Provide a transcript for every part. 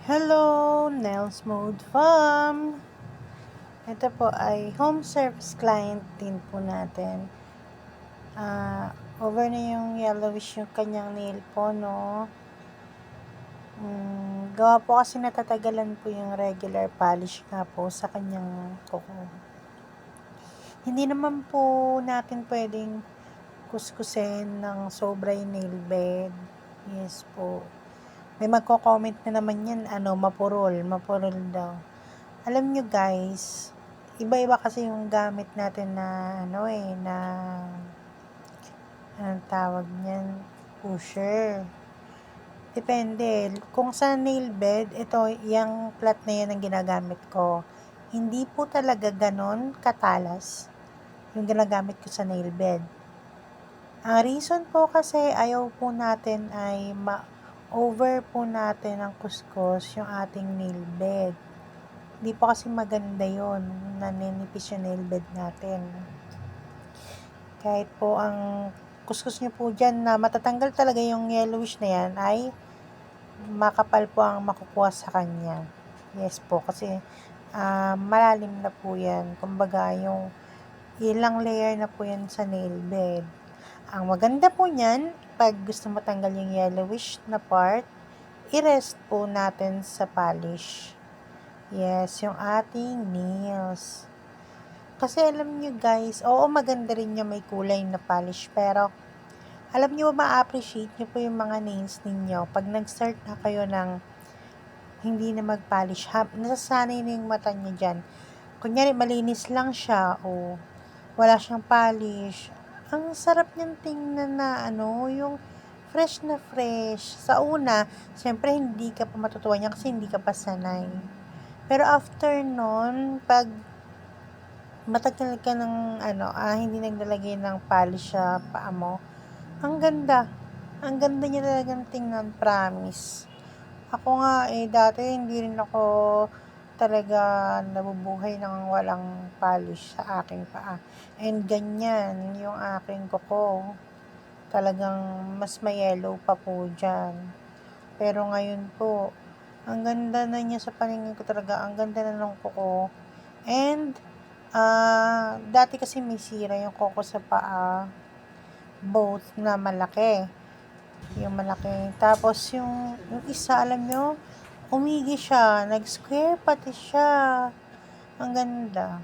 Hello, Nails Mode Fam! Ito po ay home service client din po natin. Over na yung yellowish yung kanyang nail po, no? Gawa po kasi natatagalan po yung regular polish nga po sa kanyang kuko. Hindi naman po natin pwedeng kuskusin ng sobra yung nail bed. Yes po. May magko-comment na naman yan, mapurol daw. Alam nyo guys, iba-iba kasi yung gamit natin na anong tawag niyan, pusher. Depende. Kung sa nail bed, ito, yung plat na yan ang ginagamit ko. Hindi po talaga ganon katalas yung ginagamit ko sa nail bed. Ang reason po kasi ayaw po natin ay over po natin ang kuskus yung ating nail bed. Hindi po kasi maganda yon, naninipis yung nail bed natin. Kahit po ang kuskus nyo po dyan na matatanggal talaga yung yellowish na yan, ay makapal po ang makukuha sa kanya. Yes po, kasi malalim na po yan. Kumbaga, yung ilang layer na po yan sa nail bed. Ang maganda po niyan, pag gusto matanggal yung yellowish na part, i-rest po natin sa polish. Yes, yung ating nails. Kasi alam nyo guys, oo maganda rin yung may kulay na polish, pero alam nyo ma-appreciate nyo po yung mga nails ninyo pag nag-start na kayo ng hindi na mag-polish. Nasasanay na yung mata nyo dyan. Kunyari malinis lang siya o wala siyang polish. Ang sarap niyang tingnan na yung fresh na fresh. Sa una, syempre hindi ka pa matutuwa niya kasi hindi ka pa sanay. Pero after nun, pag matagal ka ng hindi naglalagay ng polish sa paa mo, ang ganda. Ang ganda niya talagang tingnan, promise. Ako nga dati hindi rin ako talaga nabubuhay ng walang polish sa aking paa. And ganyan yung aking kuko. Talagang mas yellow pa po dyan. Pero ngayon po, ang ganda na niya sa paningin ko talaga. Ang ganda na ng kuko. And, dati kasi may sira yung kuko sa paa. Both na malaki. Yung malaki. Tapos yung isa, alam nyo, umigi siya. Nag-square pati siya. Ang ganda.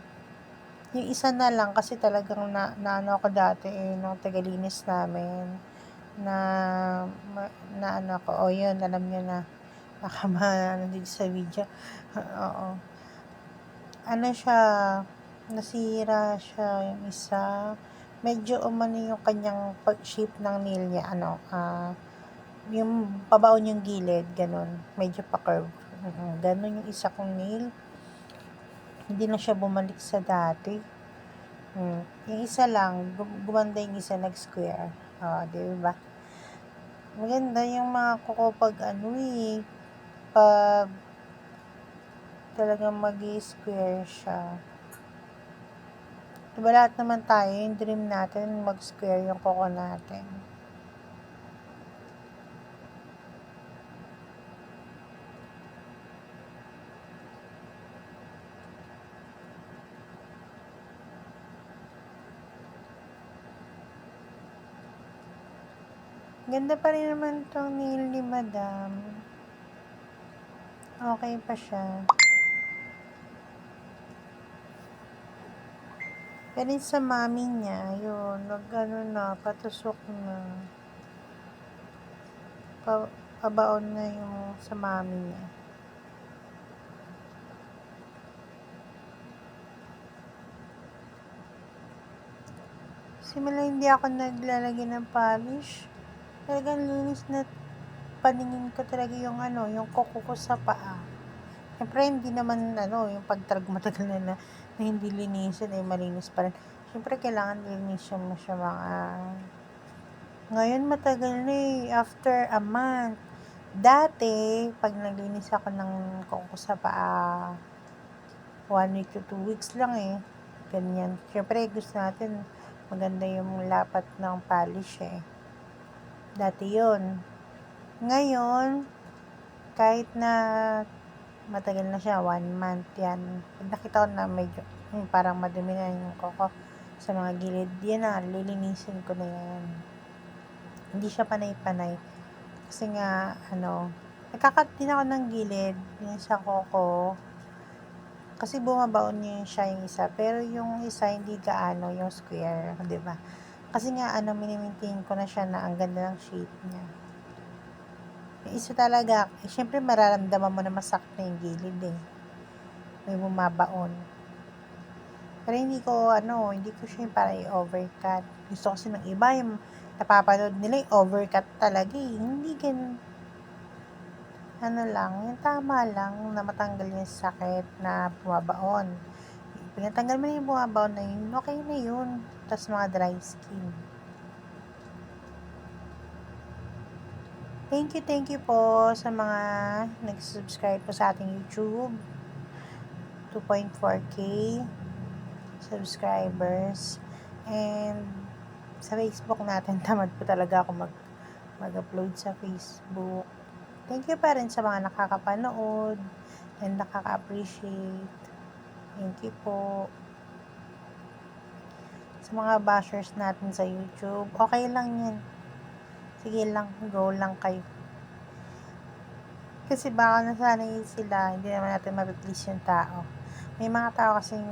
Yung isa na lang kasi talagang naano ako dati nung tagalinis namin. Yun, alam nyo na. Baka dito sa video. Oo. Siya, nasira siya yung isa. Medyo yung kanyang shape ng nail niya, yung pabaon yung gilid, ganun. Medyo pa-curve. Ganun yung isa kong nail. Hindi na siya bumalik sa dati. Yung isa lang, gumanda yung isa, nag-square. Diba? Maganda yung mga kuko pag pag talagang mag-square siya. Diba lahat naman tayo, yung dream natin, mag-square yung kuko natin. Ganda pa rin naman tong nail ni Madam. Okay pa siya. Pero sa mami niya, yun, patusok na. Pabaon na yung sa mami niya. Simula hindi ako naglalagay ng polish, talagang linis na paningin ko talaga yung kuko ko sa paa. Siyempre hindi naman yung matagal na hindi linisin malinis pa rin. Siyempre kailangan linisin mo siya ngayon matagal na after a month. Dati, pag naglinis ako ng kuko sa paa, 1 week to 2 weeks lang ganyan. Siyempre gusto natin maganda yung lapat ng polish Dati yun. Ngayon, Kahit na matagal na siya, 1 month yan. Pag nakita ko na medyo parang madumi na yung kuko sa mga gilid, yan na, lilinisin ko na yan. Hindi siya panay-panay. Kasi nga, nagkakat din ako ng gilid, yung sa kuko. Kasi bumabaon siya yung isa, pero yung isa hindi gaano, yung square, 'di ba? Kasi nga mini-maintain ko na siya na ang ganda ng shape niya. Yung isa talaga, syempre mararamdaman mo na masakit na yung gilid may bumabaon. Pero hindi ko siya yung para i-overcut. Gusto kasi ng iba yung napapanood nila yung overcut talaga Hindi ganun. Yung tama lang na matanggal yung sakit na bumabaon. Pag natanggal mo na yung bumabaon na yun, okay na yun. Tapos mga dry skin. Thank you po sa mga nag-subscribe po sa ating YouTube. 2.4K subscribers. And sa Facebook natin, tamad po talaga ako mag-upload sa Facebook. Thank you pa rin sa mga nakakapanood and nakaka-appreciate. Thank you po. Sa mga bashers natin sa YouTube, okay lang yan. Sige lang, go lang kayo. Kasi baka nasanay sila, hindi naman natin mapiplease yung tao. May mga tao kasing,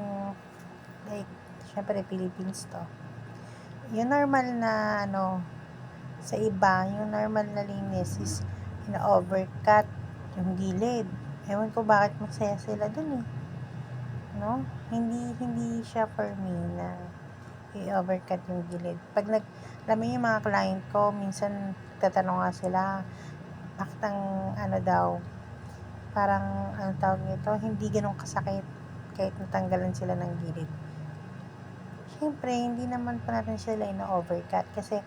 like, syempre Philippines to. Yung normal na, sa iba, yung normal na linis is ina-overcut yung gilid. Ewan ko bakit masaya sila dun no? Hindi siya for me na i-overcut yung gilid. Pag alam mo yung mga client ko, minsan tatanong nga sila, bakit daw, parang, tawag nito, hindi ganun kasakit kahit natanggalan sila ng gilid. Siyempre, hindi naman pa natin sila ina-overcut kasi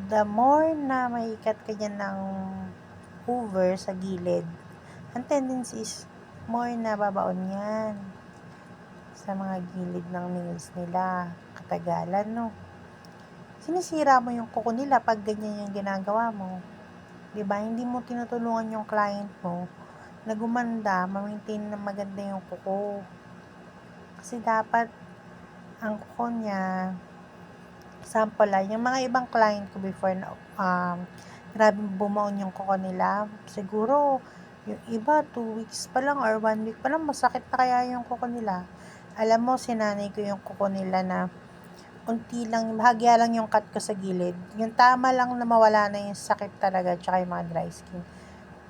the more na maikat ka dyan ng over sa gilid, ang tendency is more na babaon yan sa mga gilid ng nails nila. Katagalan, sinisira mo yung kuko nila pag ganyan yung ginagawa mo. Diba? Hindi mo tinutulungan yung client mo na gumanda, ma-maintain na maganda yung kuko. Kasi dapat ang kuko niya, sample lang, yung mga ibang client ko before na grabe bumaon yung kuko nila, siguro yung iba 2 weeks pa lang or 1 week pa lang masakit na kaya yung kuko nila. Alam mo, sinanay ko yung kuko nila na unti lang, bahagya lang yung cut ko sa gilid, yung tama lang na mawala na yung sakit talaga, tsaka yung mga dry skin,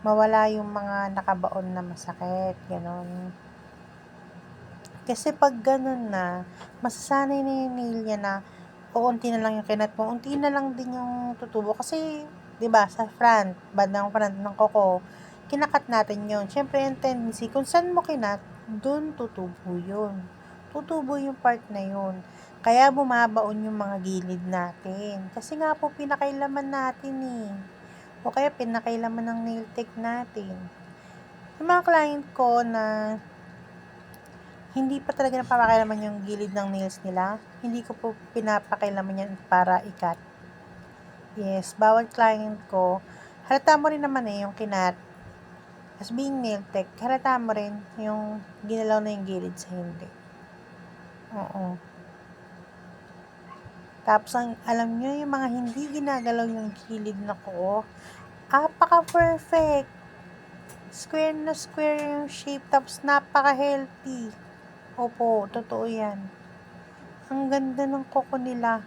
mawala yung mga nakabaon na masakit, ganon. Kasi pag ganon na, masasanay na yung nail niya na unti na lang yung kinat mo, unti na lang din yung tutubo. Kasi, 'di ba, sa bandang front ng kuko, kinakat natin yun. Syempre, yung tendency, kung saan mo kinat, dun tutubo yun. Tutubo yung part na yun. Kaya bumabaon yung mga gilid natin. Kasi nga po, pinakailaman natin O kaya pinakailaman ng nail tech natin. Yung mga client ko na hindi pa talaga napapakailaman yung gilid ng nails nila, hindi ko po pinapakailaman yan para ikat. Yes, bawat client ko, halata mo rin naman yung kinat. As being nail tech, halata mo rin yung ginalaw na yung gilid sa hindi. Oo. Tapos, alam nyo, yung mga hindi ginagalaw yung gilid na ko, apaka-perfect. Square na square yung shape, tapos napaka-healthy. Opo, totoo yan. Ang ganda ng kuko nila.